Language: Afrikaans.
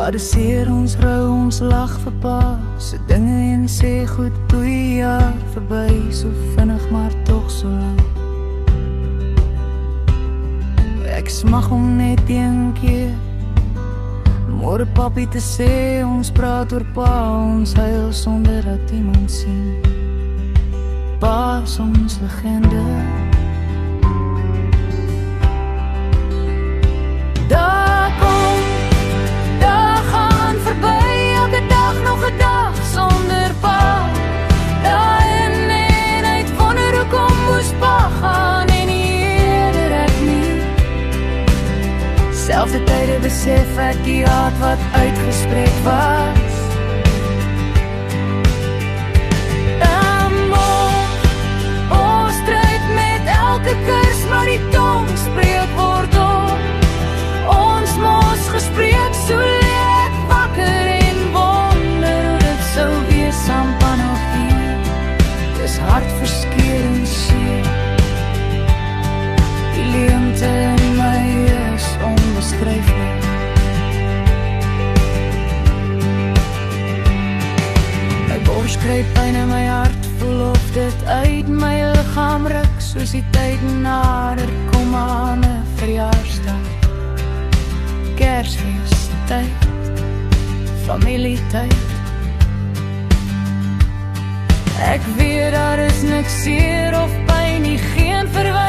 Adresseer ons rou, ons lag vir pa, se dinge en sê goed bloei jaar verby, so vinnig maar toch so lang. Ek smag om net een keer môre papi te sê, ons praat oor pa, ons huil sonder dat iemand sien. Pa is ons legende. Daar kom, daar gaan verby, elke dag nog 'n dag sonder pa. Daar in en uit wonder hoekom moes pa gaan en nie eerder ek nie. Selfde tyde besef ek die haat wat uitgespreek was. Ons stryd met elke kus, maar die tong spreek word door. Ons mos gespreek, so leek wakker en wonder hoe dit sou wees aan pan of hier. Dis hartverskeurend seer. Die leemte in my is onbeskryflik. My bors kry pyn in my hart, voel of dit uit my liggaam ruk, soos die tyd nader kom aan 'n verjaarsdag. Kersfeestyd, familietyd. Ek weet daar is niks seer of pyn nie, geen verwys